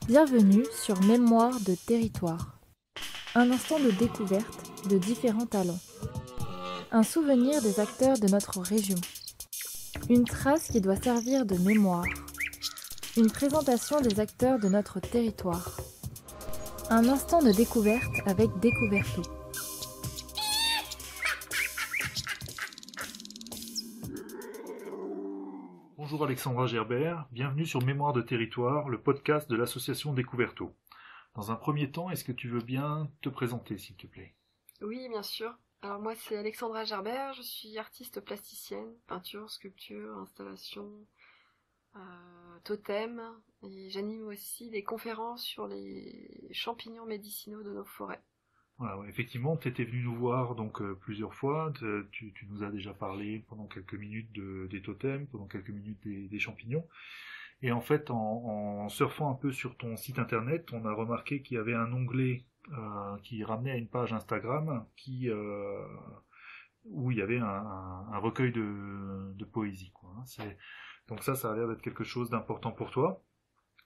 Bienvenue sur Mémoire de territoire. Un instant de découverte de différents talents. Un souvenir des acteurs de notre région. Une trace qui doit servir de mémoire. Une présentation des acteurs de notre territoire. Un instant de découverte avec Découverto. Bonjour Alexandra Gerbert, bienvenue sur Mémoire de territoire, le podcast de l'association Découverto. Dans un premier temps, est-ce que tu veux bien te présenter, s'il te plaît? Oui, bien sûr. Alors moi, c'est Alexandra Gerbert, je suis artiste plasticienne, peinture, sculpture, installation, totem, et j'anime aussi des conférences sur les champignons médicinaux de nos forêts. Voilà, ouais, effectivement, tu étais venu nous voir donc plusieurs fois, tu nous as déjà parlé pendant quelques minutes des totems, pendant quelques minutes des champignons. Et en fait, en surfant un peu sur ton site internet, on a remarqué qu'il y avait un onglet qui ramenait à une page Instagram où il y avait un recueil de poésie, quoi, hein. Donc ça a l'air d'être quelque chose d'important pour toi.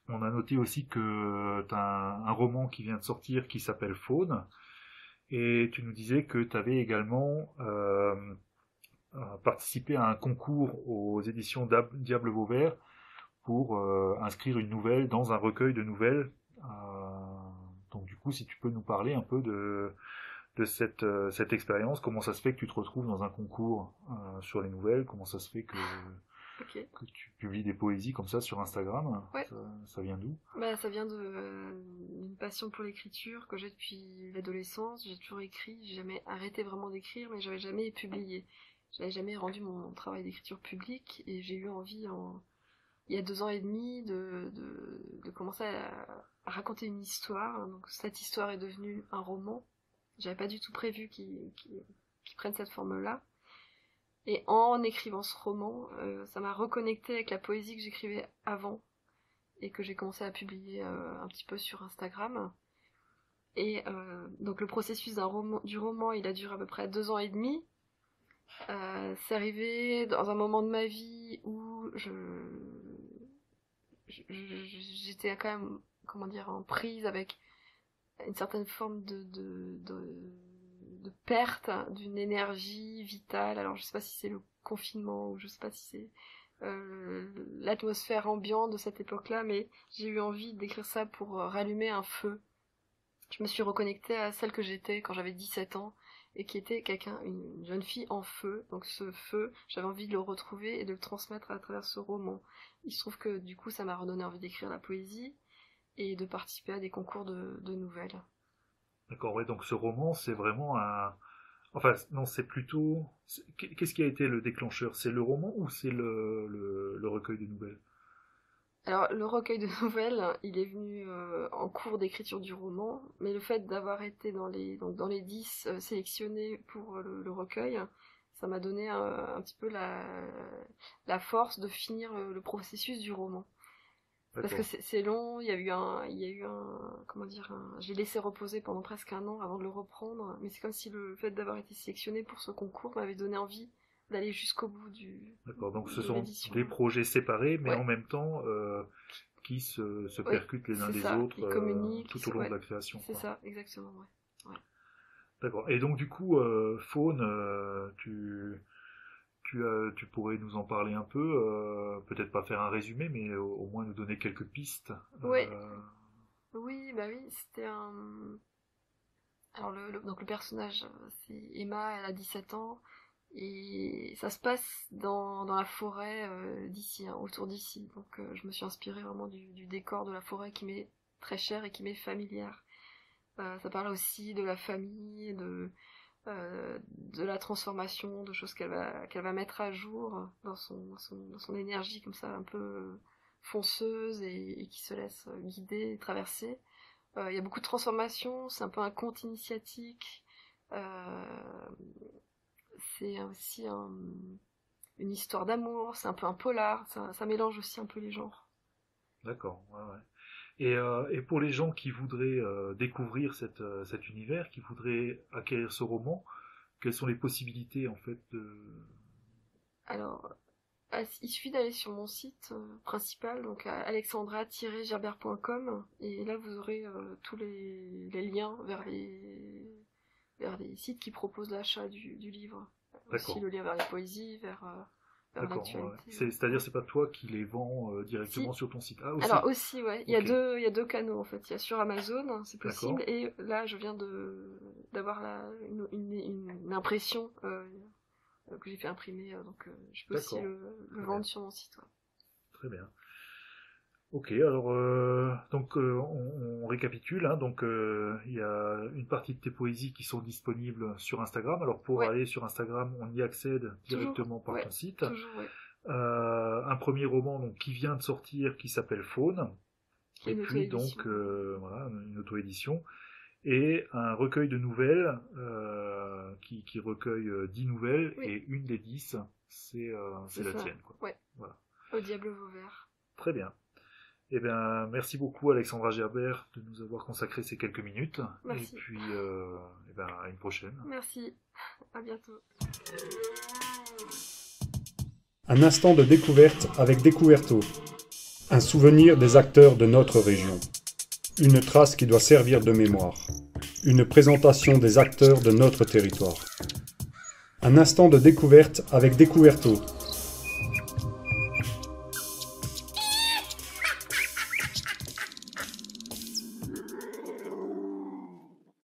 On a noté aussi que tu as un roman qui vient de sortir qui s'appelle Faune, et tu nous disais que tu avais également participé à un concours aux éditions Diable Vauvert pour inscrire une nouvelle dans un recueil de nouvelles. Donc du coup, si tu peux nous parler un peu de cette expérience, comment ça se fait que tu te retrouves dans un concours sur les nouvelles, comment ça se fait Ok. que tu publies des poésies comme ça sur Instagram, Ouais. ça vient d'où? Ça vient d'une passion pour l'écriture que j'ai depuis l'adolescence. J'ai toujours écrit, j'ai jamais arrêté vraiment d'écrire, mais j'avais jamais publié. J'avais jamais rendu mon travail d'écriture public, et j'ai eu envie il y a 2 ans et demi de commencer à raconter une histoire. Donc cette histoire est devenue un roman. J'avais pas du tout prévu qu'il prenne cette forme-là. Et en écrivant ce roman, ça m'a reconnecté avec la poésie que j'écrivais avant et que j'ai commencé à publier un petit peu sur Instagram. Et donc le processus du roman, il a duré à peu près 2 ans et demi. C'est arrivé dans un moment de ma vie où j'étais quand même, comment dire, en prise avec une certaine forme de perte d'une énergie vitale. Alors je sais pas si c'est le confinement ou je sais pas si c'est l'atmosphère ambiante de cette époque-là, mais j'ai eu envie d'écrire ça pour rallumer un feu. Je me suis reconnectée à celle que j'étais quand j'avais 17 ans et qui était une jeune fille en feu. Donc ce feu, j'avais envie de le retrouver et de le transmettre à travers ce roman. Il se trouve que du coup ça m'a redonné envie d'écrire la poésie et de participer à des concours de nouvelles. D'accord, ouais, donc ce roman, c'est vraiment un... Enfin, non, c'est plutôt... Qu'est-ce qui a été le déclencheur? C'est le roman ou c'est le recueil de nouvelles? Alors, le recueil de nouvelles, il est venu en cours d'écriture du roman, mais le fait d'avoir été dans les 10 sélectionnés pour le recueil, ça m'a donné un petit peu la force de finir le processus du roman. Parce que D'accord. c'est long, comment dire, je l'ai laissé reposer pendant presque un an avant de le reprendre, mais c'est comme si le fait d'avoir été sélectionné pour ce concours m'avait donné envie d'aller jusqu'au bout D'accord, donc ce de sont l'édition. des projets séparés, mais en Ouais, même temps qui se oui, percutent les uns c'est les ça. autres Ils communiquent, tout au long de ouais, la création, c'est quoi. ça, exactement, ouais. Ouais. D'accord. Et donc du coup, Faune, tu pourrais nous en parler un peu, peut-être pas faire un résumé, mais au moins nous donner quelques pistes. Ouais, oui, bah oui, c'était un. Alors donc le personnage, c'est Emma, elle a 17 ans, et ça se passe dans la forêt d'ici, hein, autour d'ici. Donc je me suis inspirée vraiment du décor de la forêt qui m'est très cher et qui m'est familière. Ça parle aussi de la famille, de la transformation, de choses qu'elle va mettre à jour dans son énergie comme ça, un peu fonceuse et qui se laisse guider, traverser. Il y a beaucoup de transformations, c'est un peu un conte initiatique. Euh, c'est aussi une histoire d'amour, c'est un peu un polar, ça mélange aussi un peu les genres. D'accord, ouais, ouais. Et pour les gens qui voudraient découvrir cet univers, qui voudraient acquérir ce roman, quelles sont les possibilités en fait de... Alors, il suffit d'aller sur mon site principal, donc alexandra-gerbert.com, et là vous aurez tous les liens vers les sites qui proposent l'achat du livre. Aussi le lien vers la poésie, vers l'actualité. Ouais. C'est-à-dire c'est pas toi qui les vends directement sur ton site. Ah, aussi. Alors aussi, ouais. Il y a deux canaux en fait. Il y a sur Amazon, c'est possible, et là je viens d'avoir une impression que j'ai fait imprimer, donc je peux aussi le vendre sur mon site. Ouais. Très bien. Ok, alors on récapitule. Hein, donc il y a une partie de tes poésies qui sont disponibles sur Instagram. Alors pour aller sur Instagram, on y accède directement par ton site. Toujours, ouais. Un premier roman donc qui vient de sortir, qui s'appelle Faune. Et puis donc voilà, une auto-édition. Et un recueil de nouvelles qui recueille 10 nouvelles, et une des 10, c'est la tienne. Quoi. Ouais. Voilà. Au diable Vauvert. Très bien. Eh bien, merci beaucoup Alexandra Gerbert de nous avoir consacré ces quelques minutes. Merci. Et puis, à une prochaine. Merci. À bientôt. Un instant de découverte avec Découverto. Un souvenir des acteurs de notre région. Une trace qui doit servir de mémoire. Une présentation des acteurs de notre territoire. Un instant de découverte avec Découverto.